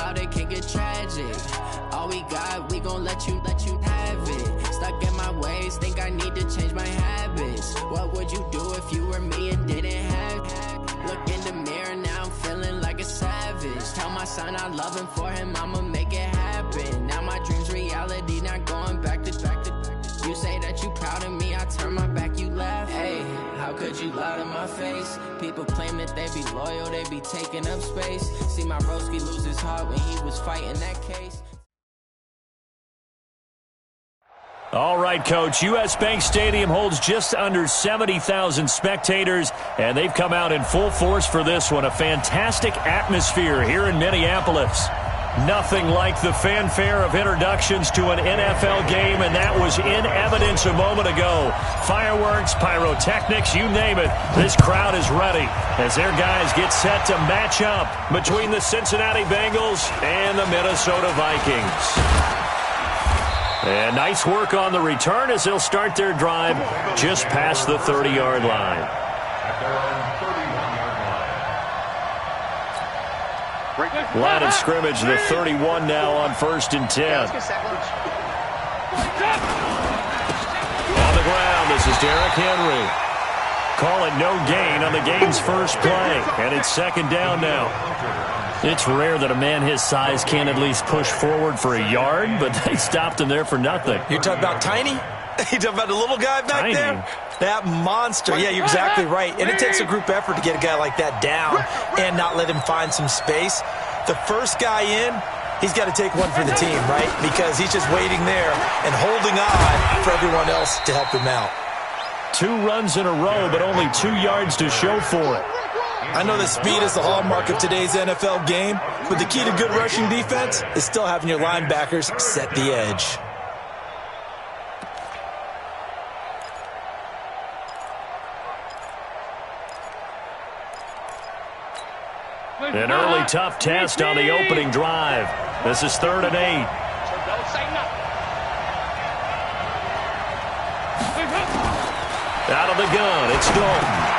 loud, it can get tragic. All we got, we gon' let you have it. Stuck in my ways, think I need to change my habits. What would you do if you were me and didn't have it? Look in the mirror, now I'm feeling like a savage. Tell my son I love him, for him I'ma make it happen. Now my dream's reality, not going back to. You say that you proud of me, I turn my back, you laugh. Hey, how could you lie to my face? People claim that they be loyal, they be taking up space. See my broski lose his heart when he was fighting that case. All right, Coach. U.S. Bank Stadium holds just under 70,000 spectators, and they've come out in full force for this one. A fantastic atmosphere here in Minneapolis. Nothing like the fanfare of introductions to an NFL game, and that was in evidence a moment ago. Fireworks, pyrotechnics, you name it. This crowd is ready as their guys get set to match up between the Cincinnati Bengals and the Minnesota Vikings. And nice work on the return as they'll start their drive just past the 30-yard line. Line of scrimmage, the 31 now on 1st and 10. On the ground, this is Derrick Henry. Call it no gain on the game's first play, and it's 2nd down now. It's rare that a man his size can at least push forward for a yard, but they stopped him there for nothing. You're talking about tiny? You're talking about the little guy back Tiny. there? That monster. Yeah, you're exactly right. And it takes a group effort to get a guy like that down and not let him find some space. The first guy in, he's got to take one for the team, right? Because he's just waiting there and holding on for everyone else to help him out. 2 runs in a row, but only 2 yards to show for it. I know that speed is the hallmark of today's NFL game, but the key to good rushing defense is still having your linebackers set the edge. An early tough test on the opening drive. This is 3rd and 8. Out of the gun, it's Dalton.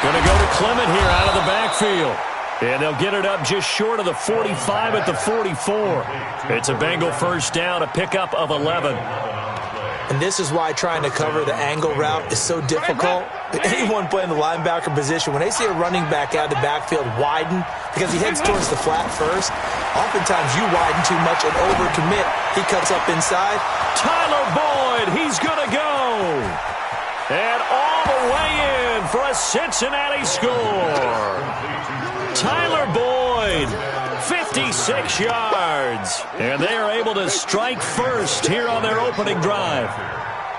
Going to go to Clement here out of the backfield. And they'll get it up just short of the 45 at the 44. It's a Bengal first down, a pickup of 11. And this is why trying to cover the angle route is so difficult. Anyone playing the linebacker position, when they see a running back out of the backfield widen, because he heads towards the flat first, oftentimes you widen too much and overcommit. He cuts up inside. Tyler Boyd, he's going to go. And all the way in for a Cincinnati score. Tyler Boyd, 56 yards. And they are able to strike first here on their opening drive.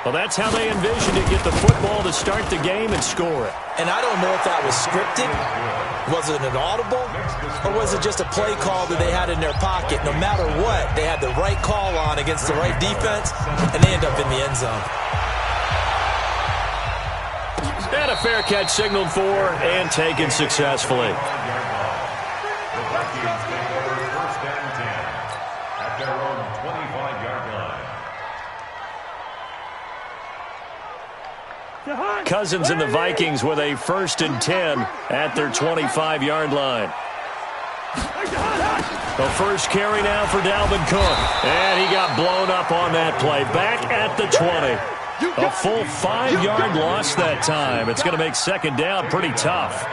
Well, that's how they envisioned it, get the football to start the game and score it. And I don't know if that was scripted. Was it an audible? Or was it just a play call that they had in their pocket? No matter what, they had the right call on against the right defense, and they end up in the end zone. And a fair catch signaled for and taken successfully. Cousins and the Vikings with a 1st and 10 at their 25-yard line. The first carry now for Dalvin Cook. And he got blown up on that play. Back at the 20. A full 5-yard loss that time. It's going to make 2nd down pretty tough.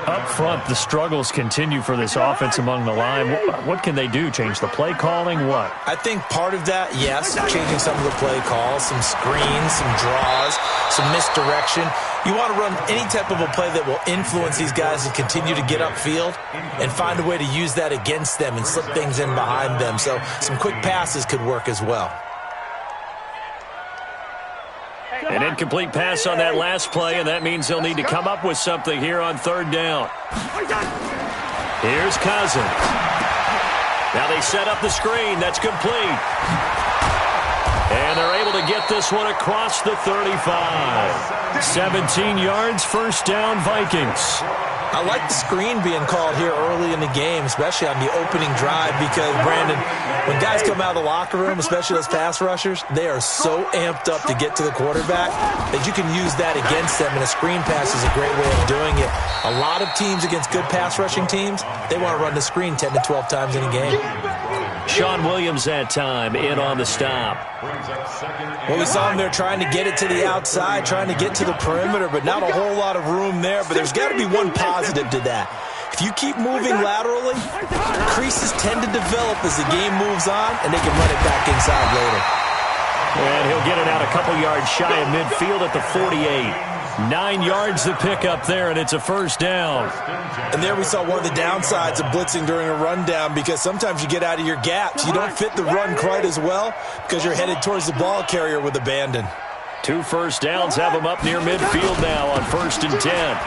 Up front, the struggles continue for this offense among the line. What can they do? Change the play calling? What? I think part of that, yes, changing some of the play calls, some screens, some draws, some misdirection. You want to run any type of a play that will influence these guys to continue to get upfield and find a way to use that against them and slip things in behind them. So some quick passes could work as well. An incomplete pass on that last play, and that means they'll need to come up with something here on 3rd down. Here's Cousins. Now they set up the screen. That's complete. And they're able to get this one across the 35. 17 yards, 1st down, Vikings. I like the screen being called here early in the game, especially on the opening drive, because, Brandon, when guys come out of the locker room, especially those pass rushers, they are so amped up to get to the quarterback that you can use that against them, and a screen pass is a great way of doing it. A lot of teams against good pass rushing teams, they want to run the screen 10 to 12 times in a game. Sean Williams that time in on the stop. Well, we saw him there trying to get it to the outside, trying to get to the perimeter, but not a whole lot of room there. But there's got to be one positive to that. If you keep moving laterally, creases tend to develop as the game moves on, and they can run it back inside later. And he'll get it out a couple yards shy of midfield at the 48. 9 yards to pick up there, and it's a first down. And there we saw one of the downsides of blitzing during a rundown, because sometimes you get out of your gaps. You don't fit the run quite as well because you're headed towards the ball carrier with abandon. 2 first downs have him up near midfield now on 1st and 10.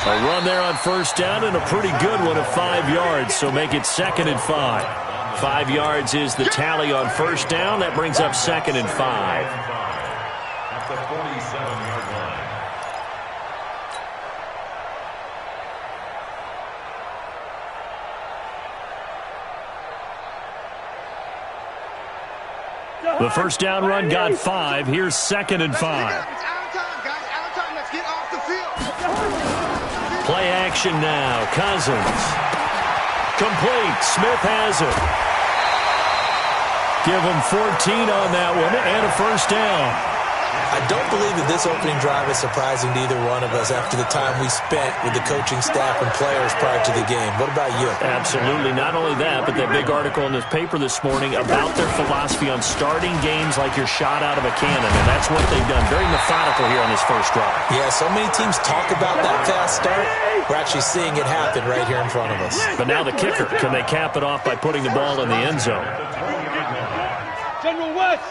A run there on first down, and a pretty good one of 5 yards, so make it 2nd and 5. 5 yards is the tally on first down. That brings up 2nd and 5. The 47-yard line. The first down run got 5. Here's 2nd and 5. It's out of time, guys. Out of time. Let's get off the field. Play action now. Cousins. Complete. Smith has it. Give him 14 on that one and a first down. I don't believe that this opening drive is surprising to either one of us after the time we spent with the coaching staff and players prior to the game. What about you? Absolutely. Not only that, but that big article in this paper this morning about their philosophy on starting games like you're shot out of a cannon, and that's what they've done. Very methodical here on this first drive. Yeah, so many teams talk about that fast start. We're actually seeing it happen right here in front of us. But now the kicker. Can they cap it off by putting the ball in the end zone? General West.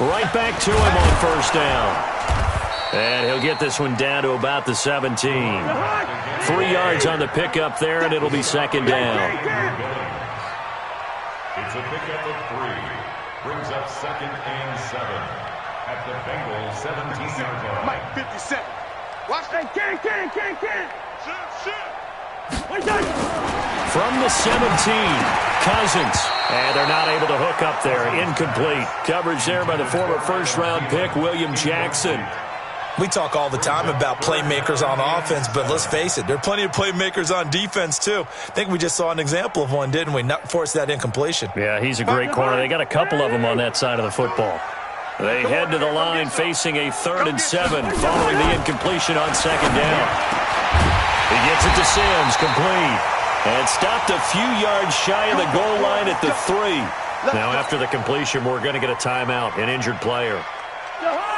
Right back to him on first down. And he'll get this one down to about the 17. 3 yards on the pickup there, and it'll be 2nd down. It's a pickup of 3. Brings up 2nd and 7 at the Bengals 17-yard line. Mike, 57. Watch that. Can. From the 17, Cousins. And they're not able to hook up there. Incomplete. Coverage there by the former first-round pick, William Jackson. We talk all the time about playmakers on offense, but let's face it, there are plenty of playmakers on defense, too. I think we just saw an example of one, didn't we? Not force that incompletion. Yeah, he's a great corner. They got a couple of them on that side of the football. They head to the line facing a 3rd and 7 following the incompletion on 2nd down. He gets it to Sims, complete. And stopped a few yards shy of the goal line at the 3. Now after the completion, we're going to get a timeout, an injured player.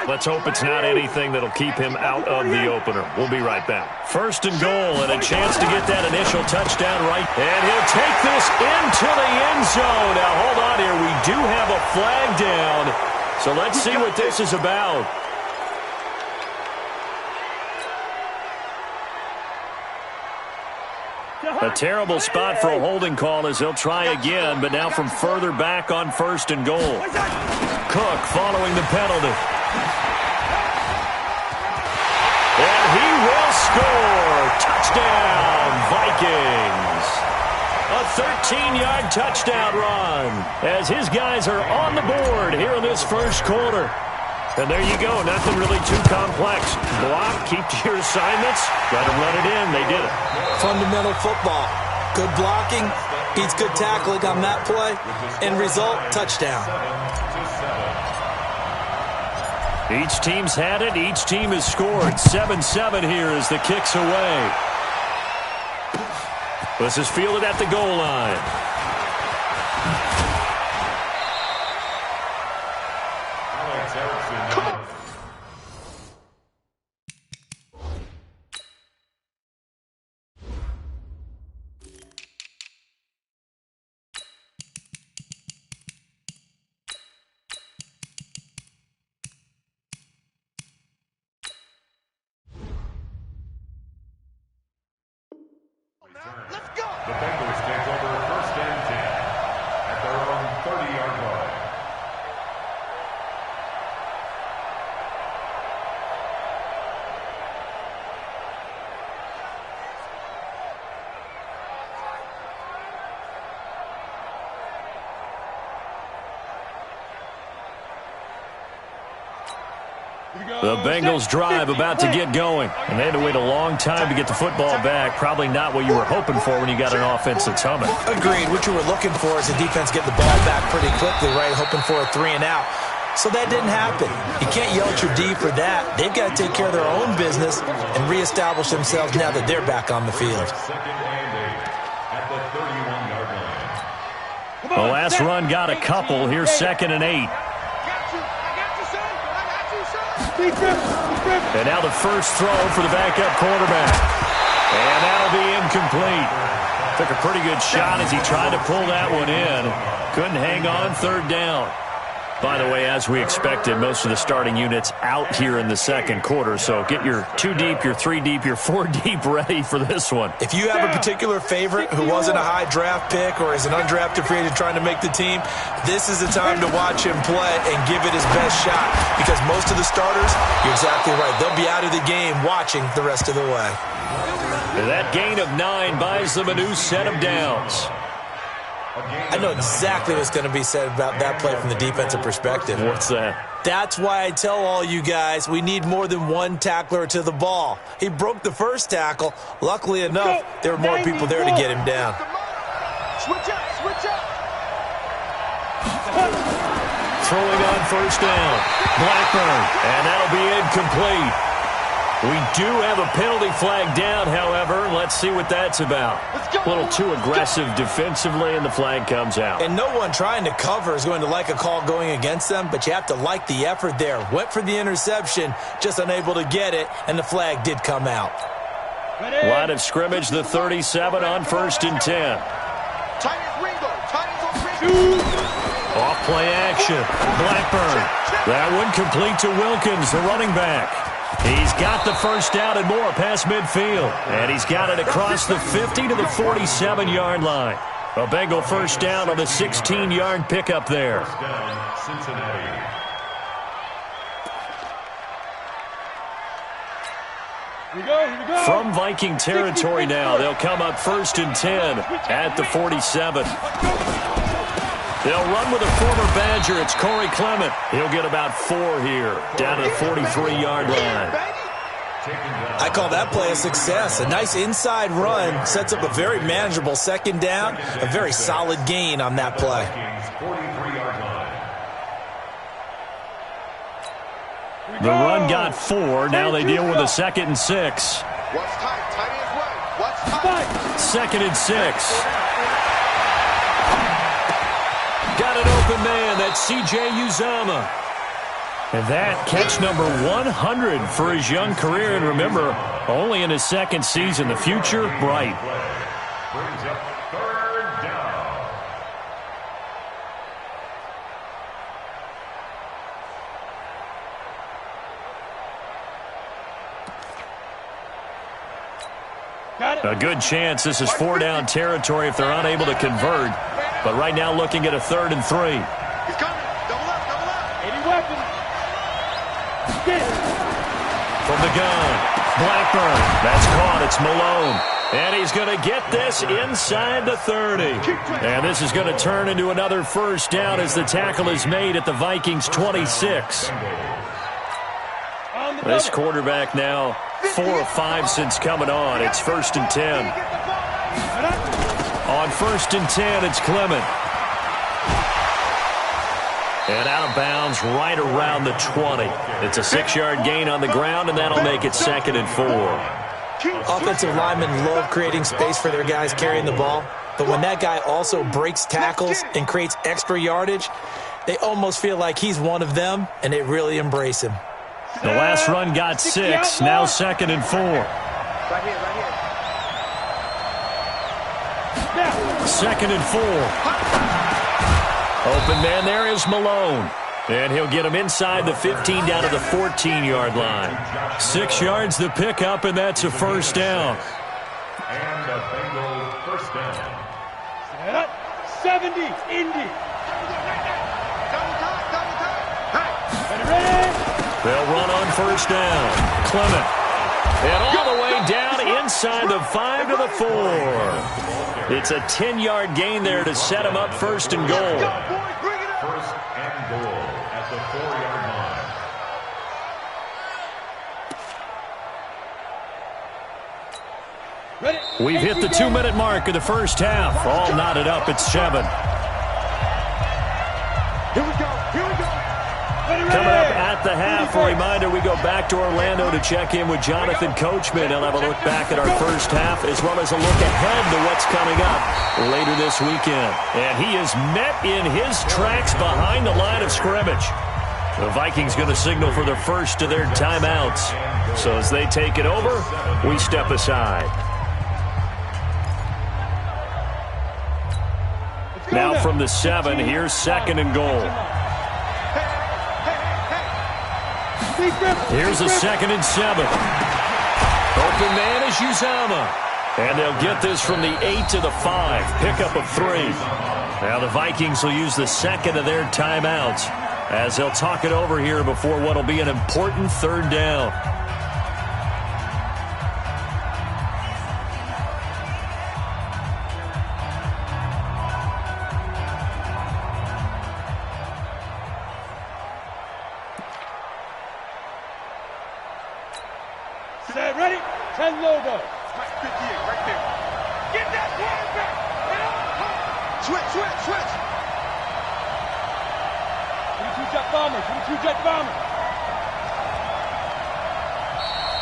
Let's hope it's not anything that'll keep him out of the opener. We'll be right back. 1st and goal, and a chance to get that initial touchdown right. And he'll take this into the end zone. Now hold on here. We do have a flag down. So let's see what this is about. A terrible spot for a holding call as he'll try again, but now from further back on 1st and goal. Cook following the penalty. And he will score. Touchdown, Vikings. A 13-yard touchdown run as his guys are on the board here in this first quarter. And there you go. Nothing really too complex. Block, keep to your assignments. Got to run it in. They did it. Fundamental football. Good blocking beats good tackling on that play. End result, touchdown. Each team's had it. Each team has scored. 7-7 here as the kick's away. This is fielded at the goal line. The Bengals take over 1st The Bengals drive about to get going. And they had to wait a long time to get the football back. Probably not what you were hoping for when you got an offense that's humming. Agreed. What you were looking for is the defense get the ball back pretty quickly, right? Hoping for a 3 and out. So that didn't happen. You can't yell at your D for that. They've got to take care of their own business and reestablish themselves now that they're back on the field. The last run got a couple. Here's 2nd and 8. And now the first throw for the backup quarterback. And that'll be incomplete. Took a pretty good shot as he tried to pull that one in. Couldn't hang on, 3rd down. By the way, as we expected, most of the starting units out here in the second quarter. So get your 2 deep, your 3 deep, your 4 deep ready for this one. If you have a particular favorite who wasn't a high draft pick or is an undrafted free agent trying to make the team, this is the time to watch him play and give it his best shot. Because most of the starters, you're exactly right, they'll be out of the game watching the rest of the way. That gain of 9 buys them a new set of downs. I know exactly what's going to be said about that play from the defensive perspective. What's that? That's why I tell all you guys we need more than one tackler to the ball. He broke the first tackle. Luckily enough, there were more people there to get him down. Switch up, switch up. Throwing on 1st down. Blackburn. And that'll be incomplete. We do have a penalty flag down, however. Let's see what that's about. A little too aggressive defensively, and the flag comes out. And no one trying to cover is going to like a call going against them, but you have to like the effort there. Went for the interception, just unable to get it, and the flag did come out. Line of scrimmage, the 37 on 1st and 10. Off play action. Blackburn. That one complete to Wilkins, the running back. He's got the first down and more past midfield. And he's got it across the 50 to the 47-yard line. A Bengal first down on the 16-yard pickup there. First down, Cincinnati. From Viking territory now, they'll come up 1st and 10 at the 47. They'll run with a former Badger. It's Corey Clement. He'll get about 4 here, down to the 43-yard line. I call that play a success. A nice inside run sets up a very manageable 2nd down. A very solid gain on that play. 43-yard line. The run got 4. Now they deal with a 2nd and 6. What's tight? Tight ends right. What's tight? 2nd and 6. Got an open man. That's C.J. Uzama. And that catch number 100 for his young career. And remember, only in his 2nd season. The future, bright. Brings up 3rd down. A good chance this is 4-down territory if they're unable to convert. But right now looking at a 3rd and 3. He's coming. Double up, double up. 80 weapons. From the gun, Blackburn. That's caught. It's Malone. And he's going to get this inside the 30. And this is going to turn into another first down as the tackle is made at the Vikings' 26. This quarterback now 4 of 5 since coming on. It's 1st and 10. On 1st and 10, it's Clement. And out of bounds right around the 20. It's a 6-yard gain on the ground, and that'll make it 2nd and 4. Offensive linemen love creating space for their guys carrying the ball. But when that guy also breaks tackles and creates extra yardage, they almost feel like he's one of them, and they really embrace him. The last run got 6. Now 2nd and 4. Right here, right here. 2nd and 4. Open man there is Malone. And he'll get him inside the 15 down to the 14-yard line. 6 yards the pickup, and that's a first down. And a Bengal first down. 70, Indy. Double time. Ready? They'll run on first down. Clement. And all the way down inside the 5 to the 4. It's a 10-yard gain there to set him up 1st and goal. First and goal at the 4-yard We've hit the 2-minute mark of the first half. All knotted up at 7. Here we go. Here we go. Coming up at the half, a reminder, we go back to Orlando to check in with Jonathan Coachman. He'll have a look back at our first half as well as a look ahead to what's coming up later this weekend. And he is met in his tracks behind the line of scrimmage. The Vikings going to signal for the first of their timeouts. So as they take it over, we step aside. Now from the 7, here's 2nd and goal. Here's a 2nd and 7. Open man is Uzama. And they'll get this from the 8 to the 5. Pickup of 3. Now the Vikings will use the 2nd of their timeouts as they'll talk it over here before what will be an important 3rd down. Set, ready? 10 logo. Right 58, right there. Get that quarterback. Switch, switch, switch. 22 jet bombers, 22 jet bombers.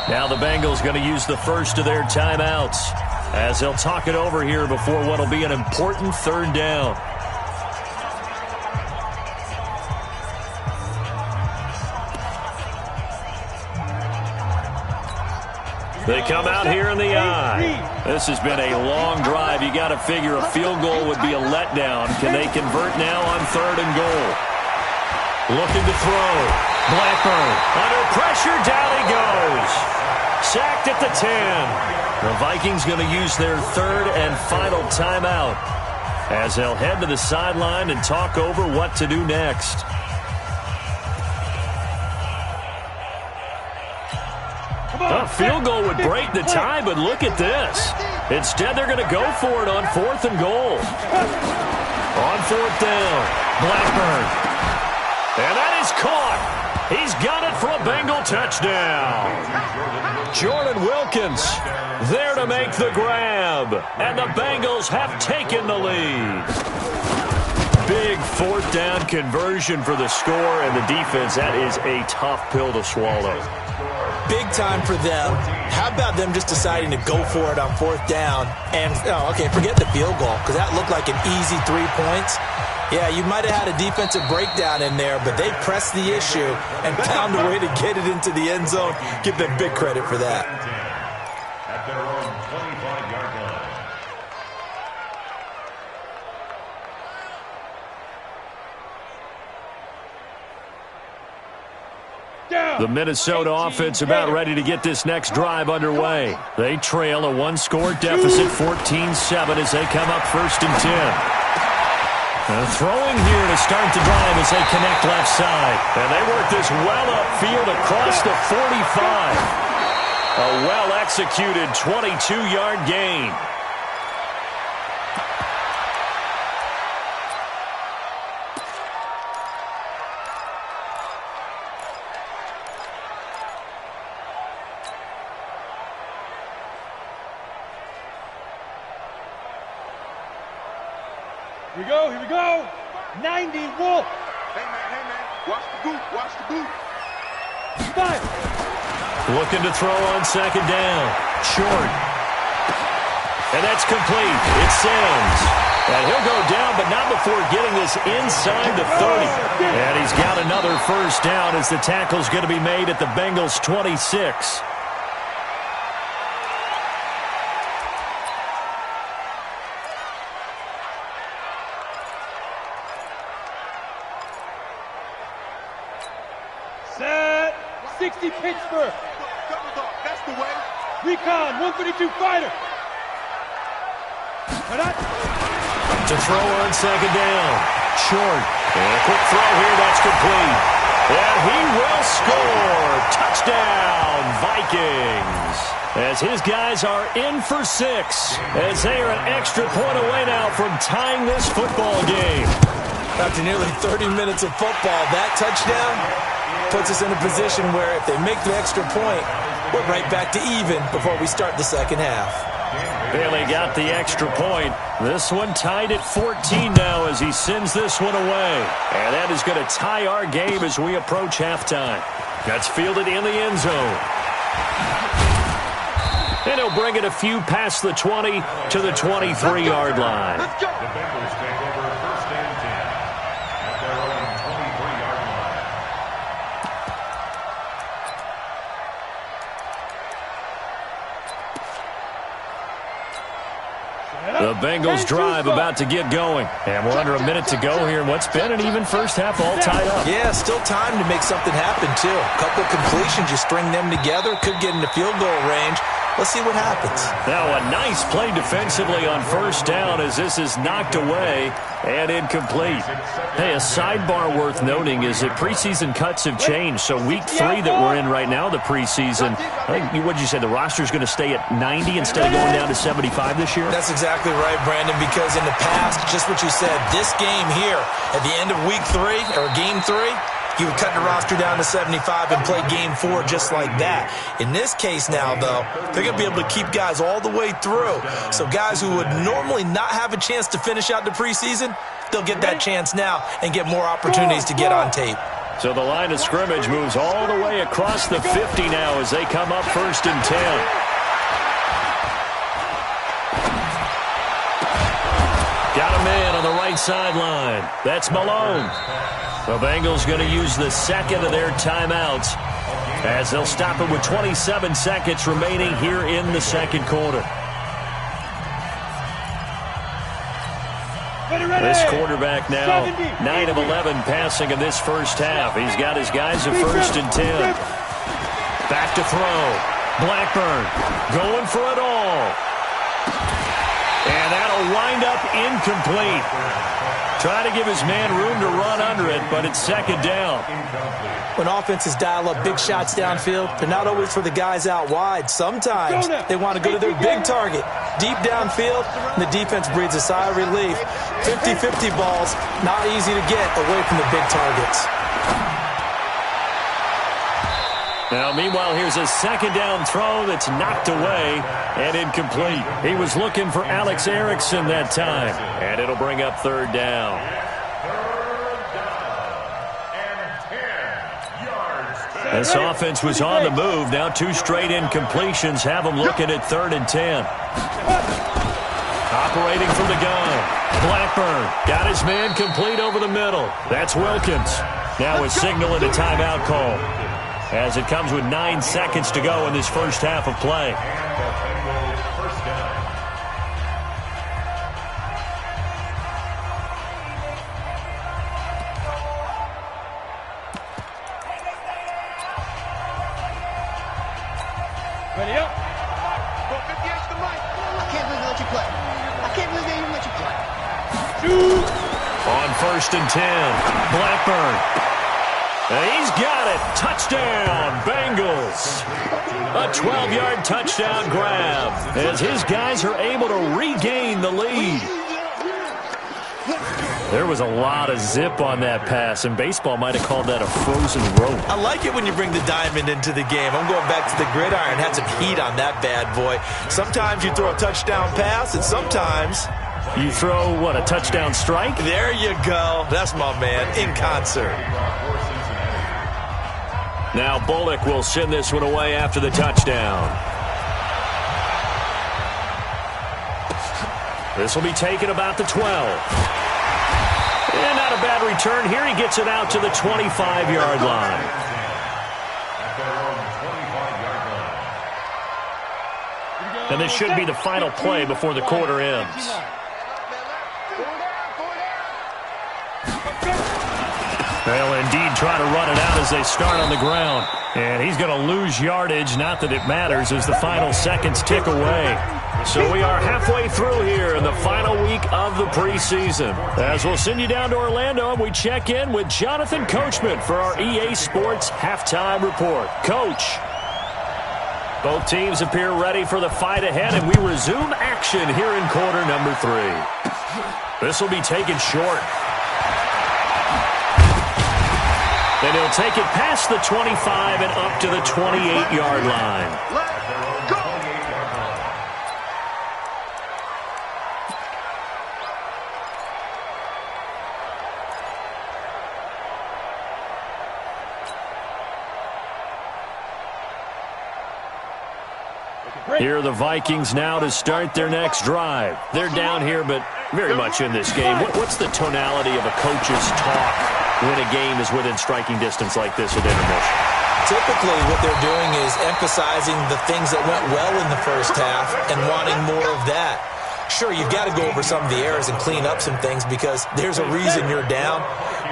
Now the Bengals going to use the first of their timeouts as they'll talk it over here before what will be an important 3rd down. They come out here in the eye. This has been a long drive. You got to figure a field goal would be a letdown. Can they convert now on 3rd and goal? Looking to throw. Blackburn under pressure. Down he goes. Sacked at the 10. The Vikings going to use their 3rd and final timeout as they'll head to the sideline and talk over what to do next. A field goal would break the tie, but look at this. Instead, they're going to go for it on 4th and goal. On 4th down, Blackburn. And that is caught. He's got it for a Bengal touchdown. Jordan Wilkins there to make the grab. And the Bengals have taken the lead. Big 4th down conversion for the score, and the defense, that is a tough pill to swallow. Big time for them. How about them just deciding to go for it on 4th down? And, okay, forget the field goal, because that looked like an easy 3 points. Yeah, you might have had a defensive breakdown in there, but they pressed the issue and found a way to get it into the end zone. Give them big credit for that. At their own 25-yard line. The Minnesota offense about ready to get this next drive underway. They trail a 1-score deficit, 14-7, as they come up 1st and 10. Throwing here to start the drive as they connect left side. And they work this well upfield across the 45. A well-executed 22-yard gain. Here we go, here we go. 90, Wolf. Hey, man, watch the boot, watch the boot. Fire. Looking to throw on 2nd down. Short. And that's complete. It sends. And he'll go down, but not before getting this inside the 30. And he's got another 1st down as the tackle's going to be made at the Bengals' 26. Set. 60 Pittsburgh. Double dog, that's the way. Recon, 132 fighter. To throw on 2nd down. Short. And a quick throw here, that's complete. And he will score. Touchdown, Vikings. As his guys are in for 6. As they are an extra point away now from tying this football game. After nearly 30 minutes of football, that touchdown puts us in a position where if they make the extra point, we're right back to even before we start the second half. Bailey got the extra point. This one tied at 14 now as he sends this one away. And that is going to tie our game as we approach halftime. That's fielded in the end zone. And he'll bring it a few past the 20 to the 23-yard line. The Bengals take over first and 10 at their own 23-yard line. The Bengals drive about to get going. And we're under a minute to go here in what's been an even first half, all tied up. Yeah, still time to make something happen, too. A couple completions, you string them together, could get into field goal range. Let's see what happens. Now a nice play defensively on first down as this is knocked away and incomplete. Hey, a sidebar worth noting is that preseason cuts have changed. So week 3 that we're in right now, the preseason, I think, what did you say, the roster's going to stay at 90 instead of going down to 75 this year? That's exactly right, Brandon, because in the past, just what you said, this game here, at the end of week 3, or game 3, you would cut the roster down to 75 and play game 4 just like that. In this case now, though, they're going to be able to keep guys all the way through. So guys who would normally not have a chance to finish out the preseason, they'll get that chance now and get more opportunities to get on tape. So the line of scrimmage moves all the way across the 50 now as they come up first and 10. Got a man on the right sideline. That's Malone. The Bengals going to use the second of their timeouts as they'll stop it with 27 seconds remaining here in the second quarter. This quarterback now 9 of 11 passing in this first half. He's got his guys at first and 10. Back to throw. Blackburn going for it all. And that'll wind up incomplete. Trying to give his man room to run under it, but it's second down. When offenses dial up big shots downfield, they're not always for the guys out wide. Sometimes they want to go to their big target, deep downfield, and the defense breathes a sigh of relief. 50-50 balls, not easy to get away from the big targets. Now, meanwhile, here's a second down throw that's knocked away and incomplete. He was looking for Alex Erickson that time, and it'll bring up third down. This offense was on the move. Now 2 straight incompletions have them looking at third and 10. Operating from the gun. Blackburn got his man complete over the middle. That's Wilkins. Now a signal and a timeout call, as it comes with 9 seconds to go in this first half of play. Ready up. I can't believe they let you play. I can't believe they even let you play. Shoot. On first and 10, Blackburn. He's got it. Touchdown, Bengals. A 12-yard touchdown grab as his guys are able to regain the lead. There was a lot of zip on that pass, and baseball might have called that a frozen rope. I like it when you bring the diamond into the game. I'm going back to the gridiron. Had some heat on that bad boy. Sometimes you throw a touchdown pass, and sometimes you throw, what, a touchdown strike? There you go. That's my man, in concert. Now Bullock will send this one away after the touchdown. This will be taken about the 12. And not a bad return here. He gets it out to the 25-yard line. And this should be the final play before the quarter ends. They'll indeed try to run it out as they start on the ground. And he's going to lose yardage. Not that it matters as the final seconds tick away. So we are halfway through here in the final week of the preseason. As we'll send you down to Orlando, and we check in with Jonathan Coachman for our EA Sports Halftime Report. Coach, both teams appear ready for the fight ahead, and we resume action here in quarter number 3. This will be taken short. And he'll take it past the 25 and up to the 28-yard line. Let's go. Here are the Vikings now to start their next drive. They're down here, but very much in this game. What's the tonality of a coach's talk when a game is within striking distance like this at intermission? Typically, what they're doing is emphasizing the things that went well in the first half and wanting more of that. Sure, you've got to go over some of the errors and clean up some things because there's a reason you're down.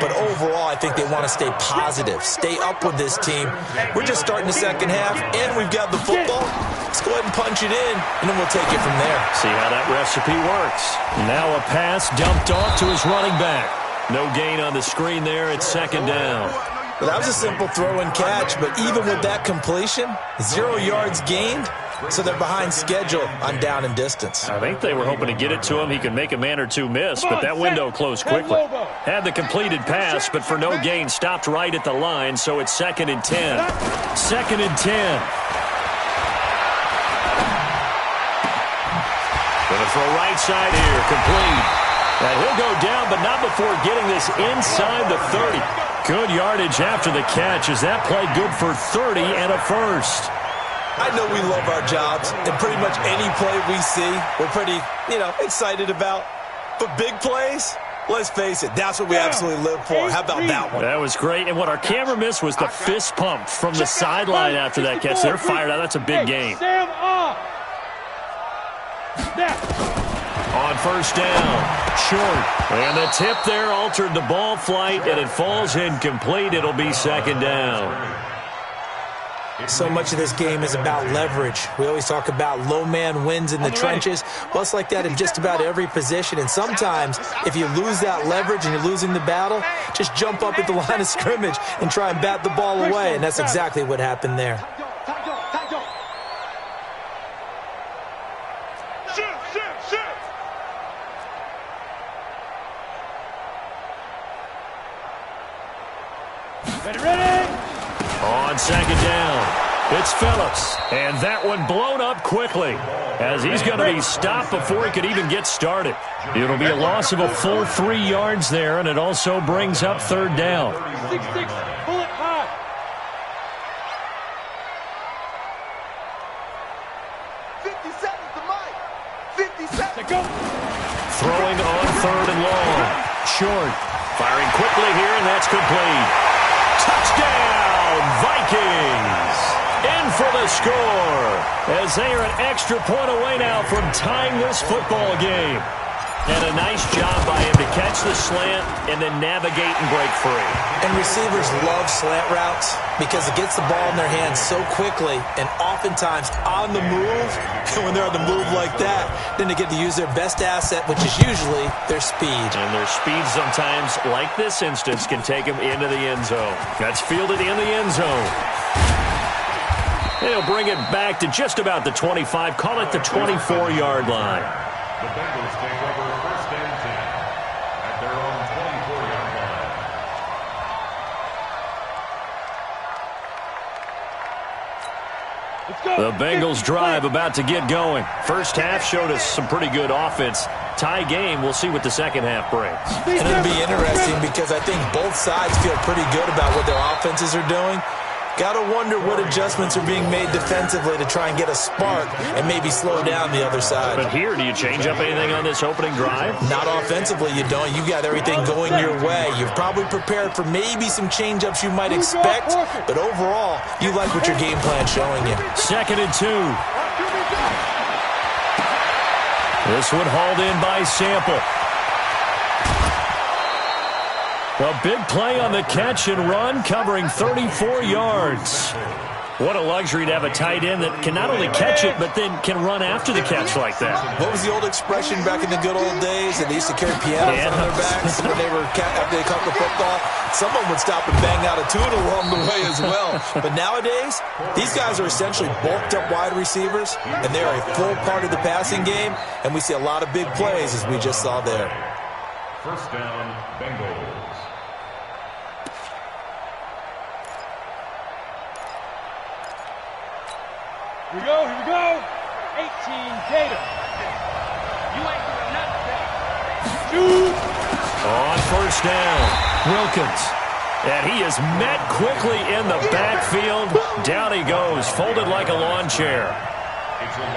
But overall, I think they want to stay positive, stay up with this team. We're just starting the second half, and we've got the football. Let's go ahead and punch it in, and then we'll take it from there. See how that recipe works. Now a pass dumped off to his running back. No gain on the screen there. It's second down. Well, that was a simple throw and catch, but even with that completion, 0 yards gained. So they're behind schedule on down and distance. I think they were hoping to get it to him. He could make a man or two miss, but that window closed quickly. Had the completed pass, but for no gain, stopped right at the line, so it's 2nd and 10. 2nd and 10. Gonna throw right side here, complete. And he'll go down, but not before getting this inside the 30. Good yardage after the catch. Is that play good for 30 and a first? I know we love our jobs, and pretty much any play we see, we're pretty, excited about. But big plays, let's face it, that's what we absolutely live for. How about that one? That was great, and what our camera missed was the fist pump from the sideline after that catch. They're fired out. That's a big game. On first down, short. And the tip there altered the ball flight, and it falls incomplete. It'll be 2nd down. So much of this game is about leverage. We always talk about low man wins in the trenches. Well, it's like that in just about every position. And sometimes, if you lose that leverage and you're losing the battle, just jump up at the line of scrimmage and try and bat the ball away. And that's exactly what happened there. Ready? On 2nd down, it's Phillips, and that one blown up quickly as he's going to be stopped before he could even get started. It'll be a loss of a full 3 yards there, and it also brings up 3rd down. 6-6, pull it high. 50 seconds to Mike. 50 seconds. Go. Throwing on 3rd and long. Short. Firing quickly here, and that's complete. Touchdown, Vikings! In for the score as they are an extra point away now from tying this football game. And a nice job by him to catch the slant and then navigate and break free. And receivers love slant routes because it gets the ball in their hands so quickly and oftentimes on the move. And when they're on the move like that, then they get to use their best asset, which is usually their speed. And their speed sometimes, like this instance, can take them into the end zone. That's fielded in the end zone. They'll bring it back to just about the 25, call it the 24-yard line. The Bengals take over 1st and 10 at their own 24-yard line. The Bengals drive about to get going. First half showed us some pretty good offense. Tie game, we'll see what the second half brings. And it'll be interesting because I think both sides feel pretty good about what their offenses are doing. Got to wonder what adjustments are being made defensively to try and get a spark and maybe slow down the other side. But here, do you change up anything on this opening drive? Not offensively, you don't. You got everything going your way. You've probably prepared for maybe some change-ups you might expect, but overall, you like what your game plan's showing you. 2nd and 2. This one hauled in by Sample. A big play on the catch and run, covering 34 yards. What a luxury to have a tight end that can not only catch it, but then can run after the catch like that. What was the old expression back in the good old days? That they used to carry pianos on their backs when they were after they caught the football. Someone would stop and bang out a tune along the way as well. But nowadays, these guys are essentially bulked up wide receivers, and they are a full part of the passing game, and we see a lot of big plays as we just saw there. 1st down, Bengals. Here we go, here we go. 18 Gator. You ain't doing nothing. Shoot. On first down, Wilkins. And he is met quickly in the backfield. Down he goes, folded like a lawn chair.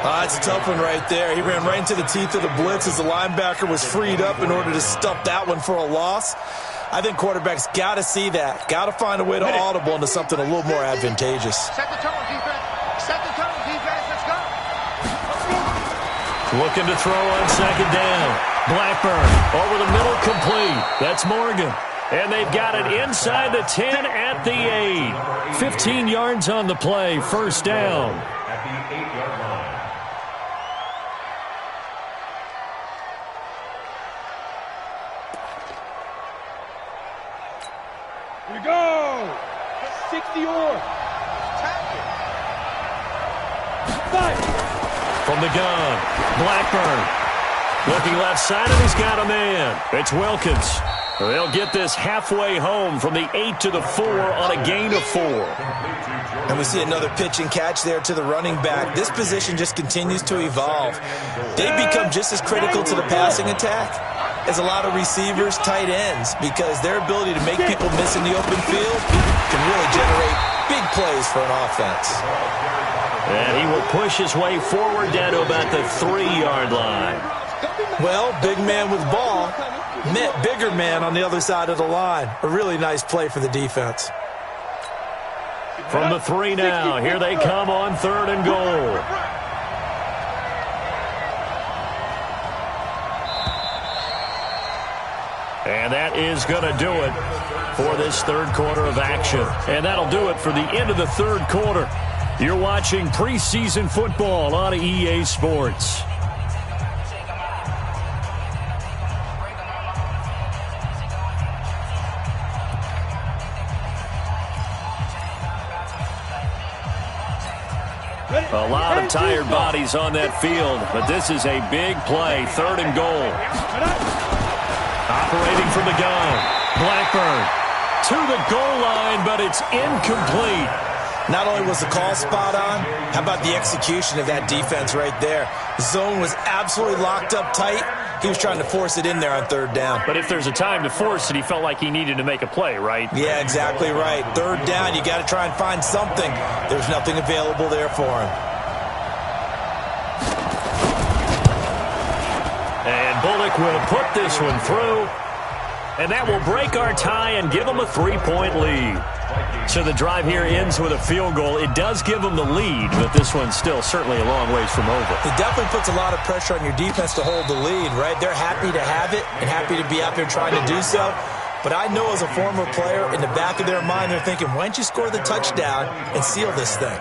That's a tough one right there. He ran right into the teeth of the blitz as the linebacker was freed up in order to stuff that one for a loss. I think quarterbacks got to see that. Got to find a way to audible into something a little more advantageous. Set the tone, defense. Set the tone, defense. Let's go. Looking to throw on second down. Blackburn over the middle, complete. That's Morgan. And they've got it inside the 10 at the 8. 15 yards on the play, first down. At the 8-yard line. Here we go. 60 or. Fire. From the gun, Blackburn. Looking left side, and he's got a man. It's Wilkins. They'll get this halfway home from the 8 to the 4 on a gain of 4. And we see another pitch and catch there to the running back. This position just continues to evolve. They become just as critical to the passing attack as a lot of receivers, tight ends, because their ability to make people miss in the open field can really generate big plays for an offense. And he will push his way forward down to about the 3-yard line. Well, big man with ball met bigger man on the other side of the line. A really nice play for the defense. From the 3 now, here they come on 3rd and goal. And that is going to do it for this third quarter of action. And that'll do it for the end of the third quarter. You're watching preseason football on EA Sports. A lot of tired bodies on that field, but this is a big play, 3rd and goal. Operating from the gun, Blackburn to the goal line, but it's incomplete. Not only was the call spot on, how about the execution of that defense right there? The zone was absolutely locked up tight. He was trying to force it in there on 3rd down. But if there's a time to force it, he felt like he needed to make a play, right? Yeah, exactly right. 3rd down, you got to try and find something. There's nothing available there for him. And Bullock will put this one through. And that will break our tie and give them a 3-point lead. So the drive here ends with a field goal. It does give them the lead, but this one's still certainly a long ways from over. It definitely puts a lot of pressure on your defense to hold the lead, right? They're happy to have it and happy to be out there trying to do so. But I know as a former player, in the back of their mind, they're thinking, why don't you score the touchdown and seal this thing?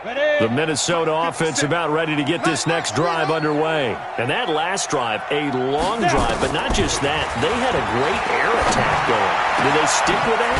The Minnesota offense about ready to get this next drive underway. And that last drive, a long drive, but not just that. They had a great air attack going. Do they stick with that?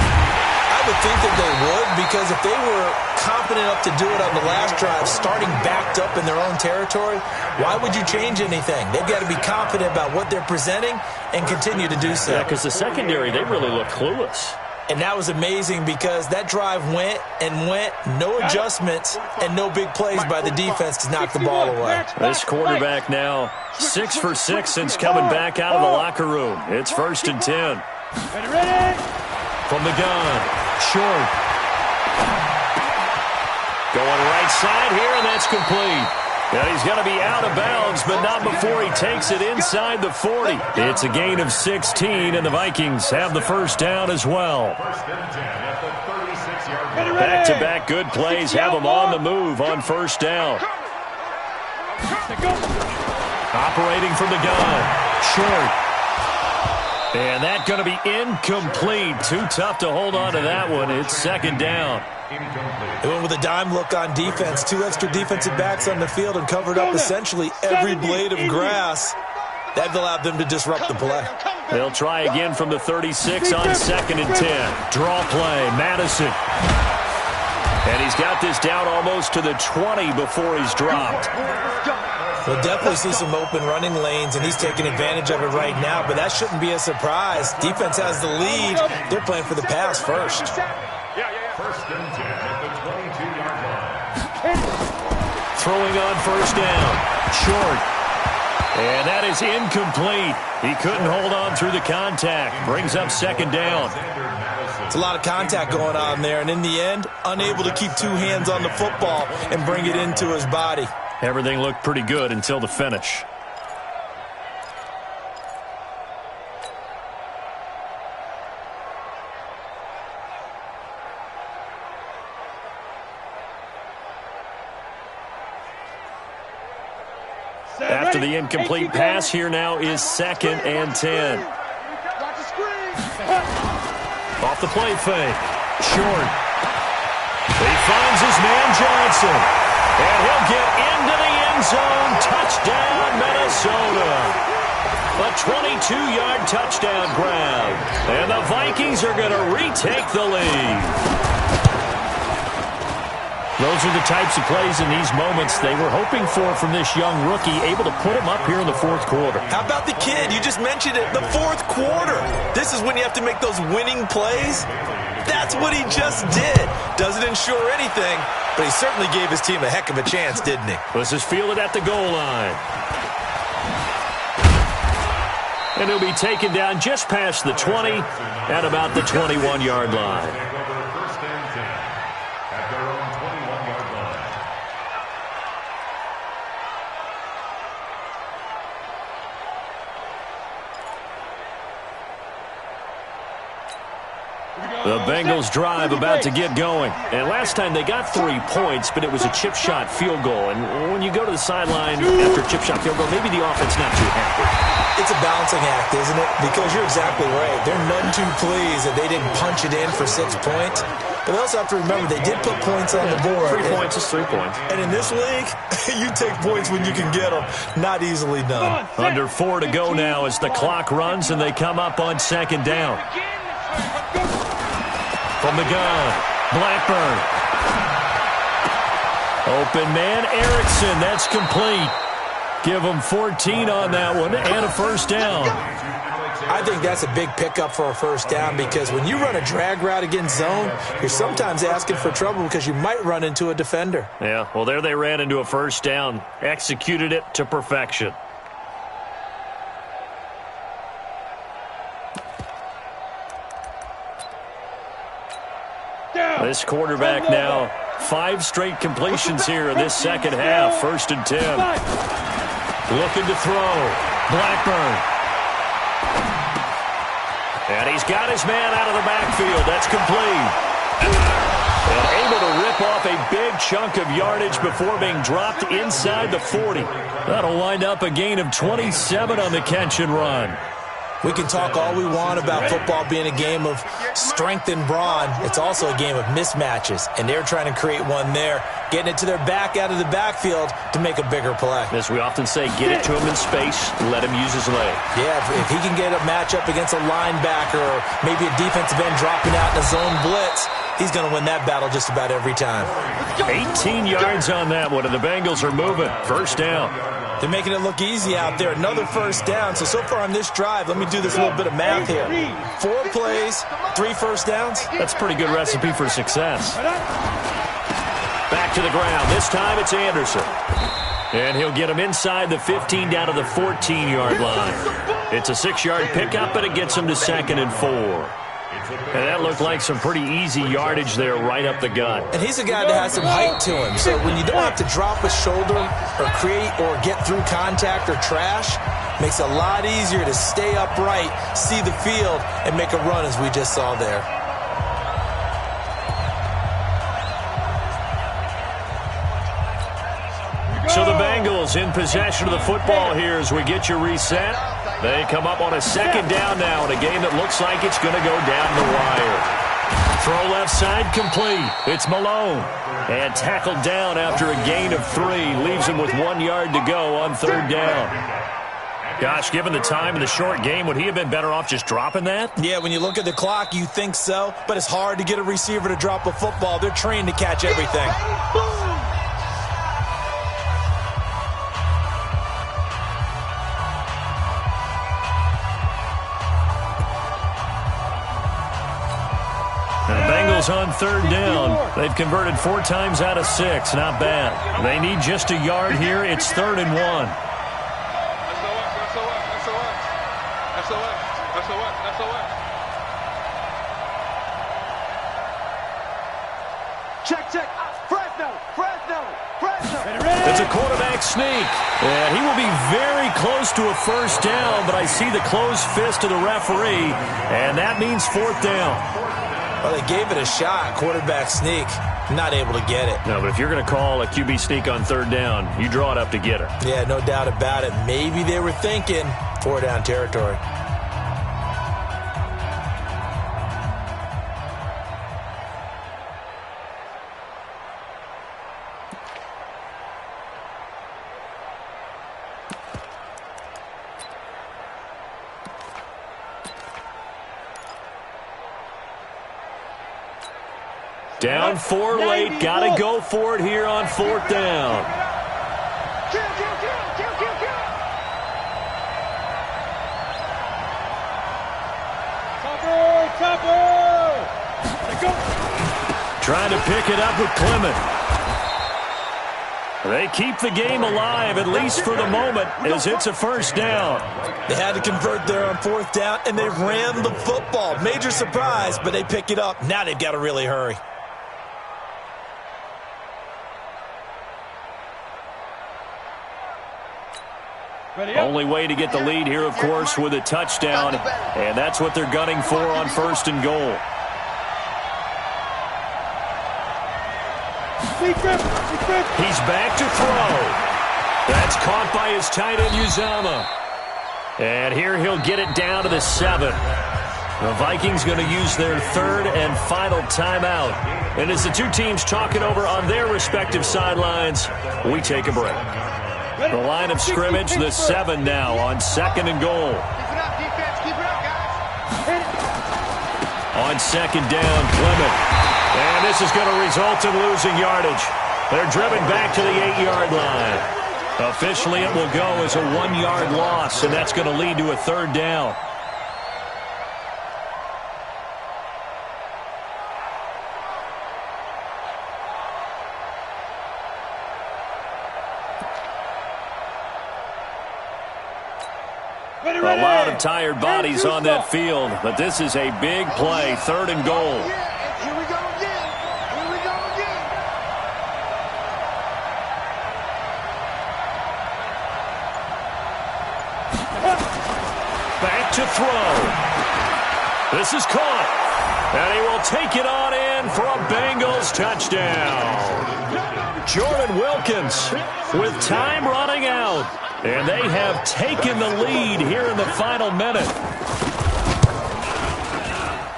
I would think that they would, because if they were confident enough to do it on the last drive, starting backed up in their own territory, why would you change anything? They've got to be confident about what they're presenting and continue to do so. Yeah, because the secondary, they really look clueless. And that was amazing because that drive went and went, no adjustments, and no big plays by the defense to knock the ball away. This quarterback now 6 for 6 since coming back out of the locker room. It's 1st and 10. Ready? From the gun, short. Going right side here, and that's complete. And he's going to be out of bounds, but not before he takes it inside the 40. It's a gain of 16, and the Vikings have the first down as well. Back-to-back good plays have them on the move on first down. Operating from the gun, short. And that's going to be incomplete. Too tough to hold on to that one. It's 2nd down. They went with a dime look on defense. 2 extra defensive backs on the field and covered up essentially every blade of grass. That allowed them to disrupt the play. They'll try again from the 36 on 2nd and 10. Draw play, Madison. And he's got this down almost to the 20 before he's dropped. We'll definitely see some open running lanes, and he's taking advantage of it right now, but that shouldn't be a surprise. Defense has the lead. They're playing for the pass first. First and 10 at the 22-yard line. Throwing on first down. Short. And that is incomplete. He couldn't hold on through the contact. Brings up second down. It's a lot of contact going on there, and in the end, unable to keep two hands on the football and bring it into his body. Everything looked pretty good until the finish. After the incomplete pass, here now is second and 10. Off the play fake. Short. He finds his man Johnson. And he'll get into the end zone. Touchdown, Minnesota. A 22-yard touchdown grab. And the Vikings are going to retake the lead. Those are the types of plays in these moments they were hoping for from this young rookie, able to put him up here in the fourth quarter. How about the kid? You just mentioned it, the fourth quarter. This is when you have to make those winning plays. That's what he just did. Doesn't ensure anything, but he certainly gave his team a heck of a chance, didn't he? This is fielded at the goal line. And he'll be taken down just past the 20 at about the 21-yard line. The Bengals drive about to get going. And last time they got 3 points, but it was a chip shot field goal. And when you go to the sideline after a chip shot field goal, maybe the offense not too happy. It's a balancing act, isn't it? Because you're exactly right. They're none too pleased that they didn't punch it in for 6 points. But they also have to remember they did put points on the board. 3 points is 3 points. And in this league, you take points when you can get them. Not easily done. Under 4 to go now as the clock runs and they come up on second down. From the gun, Blackburn. Open man, Erickson. That's complete. Give him 14 on that one and a first down. I think that's a big pickup for a first down because when you run a drag route against zone, you're sometimes asking for trouble because you might run into a defender. Yeah, well, there they ran into a first down. Executed it to perfection. This quarterback now, 5 straight completions here in this second half. First and 10. Looking to throw. Blackburn. And he's got his man out of the backfield. That's complete. And able to rip off a big chunk of yardage before being dropped inside the 40. That'll wind up a gain of 27 on the catch and run. We can talk all we want about football being a game of strength and brawn. It's also a game of mismatches, and they're trying to create one there, getting it to their back out of the backfield to make a bigger play. As we often say, get it to him in space, let him use his leg. Yeah, if he can get a matchup against a linebacker or maybe a defensive end dropping out in a zone blitz, he's going to win that battle just about every time. 18 yards on that one, and the Bengals are moving. First down. They're making it look easy out there. Another first down. So far on this drive, let me do this little bit of math here. 4 plays, 3 first downs. That's a pretty good recipe for success. Back to the ground. This time it's Anderson. And he'll get him inside the 15 down to the 14-yard line. It's a 6-yard pickup, and it gets him to second and 4. And that looked like some pretty easy yardage there right up the gut. And he's a guy that has some height to him. So when you don't have to drop a shoulder or create or get through contact or trash, makes it a lot easier to stay upright, see the field, and make a run as we just saw there. So the Bengals in possession of the football here as we get you reset. They come up on a second down now in a game that looks like it's going to go down the wire. Throw left side complete. It's Malone. And tackled down after a gain of 3. Leaves him with 1 yard to go on third down. Gosh, given the time of the short game, would he have been better off just dropping that? Yeah, when you look at the clock, you think so, but it's hard to get a receiver to drop a football. They're trained to catch everything. The Bengals on third down. They've converted 4 times out of 6. Not bad. They need just a yard here. It's 3rd and 1. Check. Fresno. It's a quarterback sneak. And he will be very close to a first down, but I see the closed fist of the referee, and that means 4th down. Well, they gave it a shot. Quarterback sneak. Not able to get it. No, but if you're going to call a QB sneak on 3rd down, you draw it up to get her. Yeah, no doubt about it. Maybe they were thinking 4-down territory. Down 4 late. Got to go for it here on 4th down. Kill. Topper. Trying to pick it up with Clement. They keep the game alive, at least for the moment, as it's a first down. They had to convert there on 4th down, and they ran the football. Major surprise, but they pick it up. Now they've got to really hurry. Only way to get the lead here, of course, with a touchdown, and that's what they're gunning for on 1st and goal. He's back to throw. That's caught by his tight end, Uzama. And here he'll get it down to the 7. The Vikings going to use their 3rd and final timeout. And as the two teams talking over on their respective sidelines, we take a break. The line of scrimmage, the 7 now on 2nd and goal. Keep it up, defense. Keep it up, guys. On 2nd down, Clement. And this is going to result in losing yardage. They're driven back to the 8-yard line. Officially, it will go as a 1-yard loss, and that's going to lead to a 3rd down. A lot of tired bodies on that field, but this is a big play, 3rd and goal. Here we go again. Back to throw. This is caught. And he will take it on in for a Bengals touchdown. Jordan Wilkins with time running out. And they have taken the lead here in the final minute.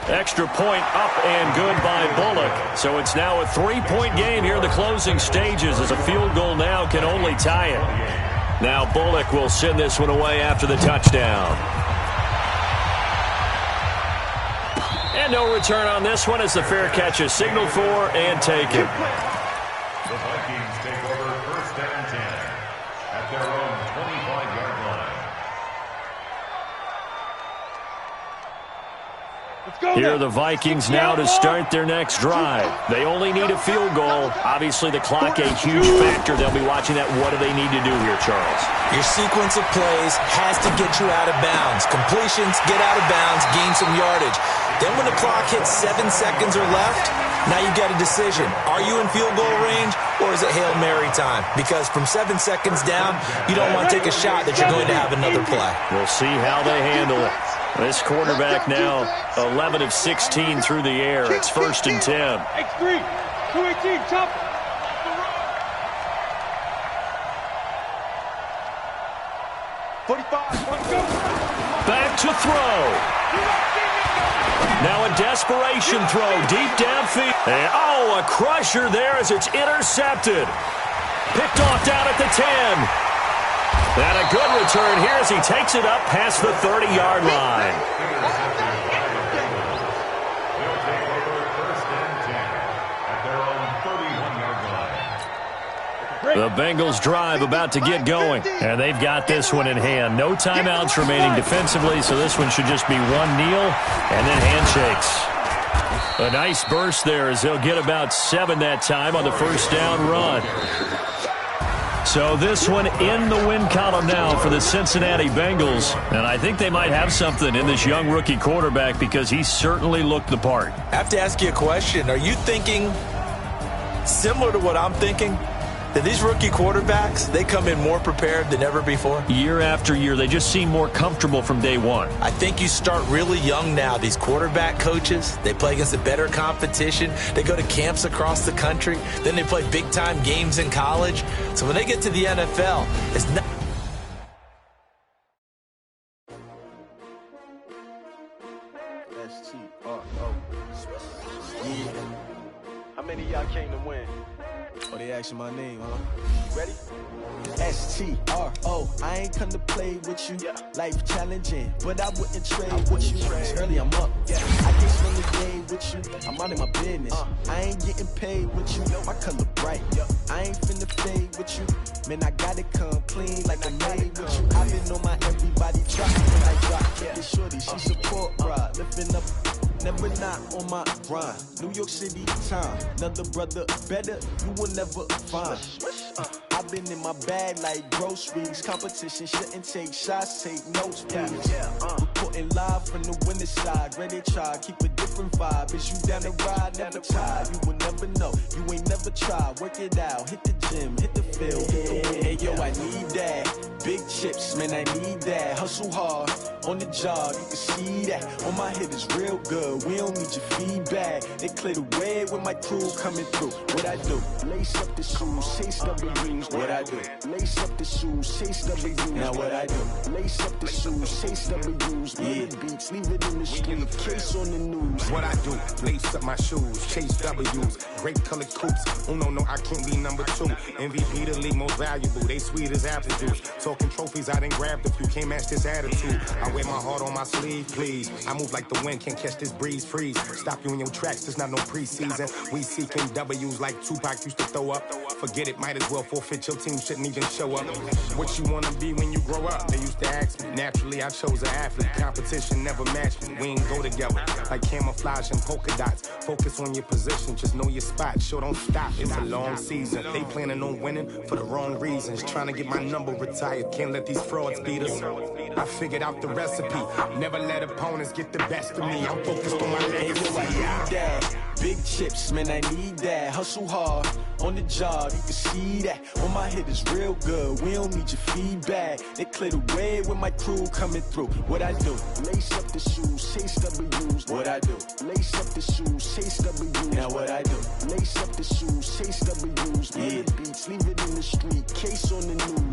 Extra point up and good by Bullock. So it's now a 3-point game here in the closing stages, as a field goal now can only tie it. Now Bullock will send this one away after the touchdown. And no return on this one as the fair catch is signaled for and taken. The Vikings take over 1st and 10 at their own 25-yard line. Here are the Vikings now to start their next drive. They only need a field goal. Obviously, the clock a huge factor. They'll be watching that. What do they need to do here, Charles? Your sequence of plays has to get you out of bounds. Completions, get out of bounds, gain some yardage. Then when the clock hits 7 seconds or left, now you've got a decision. Are you in field goal range, or is it Hail Mary time? Because from 7 seconds down, you don't want to take a shot that you're going to have another play. We'll see how they handle it. This quarterback now 11 of 16 through the air. It's 1st and 10. X3, 218, top. Back to throw. Now a desperation throw deep downfield. And, a crusher there as it's intercepted. Picked off down at the 10. And a good return here as he takes it up past the 30-yard line. They'll take over 1st and 10 at their own 31-yard line. The Bengals drive about to get going, and they've got this one in hand. No timeouts remaining defensively, so this one should just be one kneel and then handshakes. A nice burst there as they'll get about 7 that time on the first down run. So this one in the win column now for the Cincinnati Bengals. And I think they might have something in this young rookie quarterback because he certainly looked the part. I have to ask you a question. Are you thinking similar to what I'm thinking? That these rookie quarterbacks, they come in more prepared than ever before? Year after year, they just seem more comfortable from day one. I think you start really young now. These quarterback coaches, they play against a better competition. They go to camps across the country. Then they play big-time games in college. So when they get to the NFL, it's not... S-T-R-O. Yeah. How many of y'all came to win? Oh, they asking my name, huh? Ready? S-T-R-O. I ain't come to play with you. Life challenging, but I wouldn't trade with you. It's early, I'm up. I can't spend the day with you. I'm out of my business. I ain't getting paid with you. My color bright. I ain't finna fade with you. Man, I gotta come clean like I made with you. I've been on my everybody drop when I drop. This shorty, she support ride. Lifting up. Never not on my grind. New York City time. Another brother better, you will never find. I've been in my bag like groceries. Competition shouldn't take shots, take notes, please. Reporting live from the winning side. Ready to try, keep a different vibe. Is you down the ride, never tired. You will never know, you ain't never tried. Work it out, hit the gym, hit the field, hit the win. Hey yo, I need that. Big chips, man, I need that. Hustle hard, on the job, you can see that. On my head is real good, we don't need your feedback. They clear the way with my crew coming through. What I do? Lace up the shoes, chase W's. What I do? Lace up the shoes, chase W's. Now what I do? Lace up the shoes, chase W's. Yeah, beats, leave it in the street, case on the news. What I do? Lace up my shoes, chase W's. Great colored coops. Oh no, I can't be number 2. MVP the league most valuable. They sweet as apple juice. Talking trophies, I done grabbed a few. Can't match this attitude. I wear my heart on my sleeve, please. I move like the wind, can't catch this breeze. Freeze. Stop you in your tracks. There's not no preseason. We seeking W's like Tupac used to throw up. Forget it, might as well forfeit. Your team shouldn't even show up. What you wanna be when you grow up? They used to ask me. Naturally, I chose an athlete. Competition never matched me. We ain't go together like camouflage and polka dots. Focus on your position, just know your spot. Sure, don't stop. It's a long season. They planning on winning for the wrong reasons. Trying to get my number retired. Can't let these frauds beat us. I figured out the recipe. Never let opponents get the best of me. I'm focused on my legacy. I need that. Big chips, man, I need that. Hustle hard, on the job, you can see that. On my head is real good, we don't need your feedback. They clear the way with my crew coming through. What I do? Lace up the shoes, chase W's. What I do? Lace up the shoes, chase W's. Now what I do? Lace up the shoes, chase W's. Yeah, beats, leave it in the street, case on the news.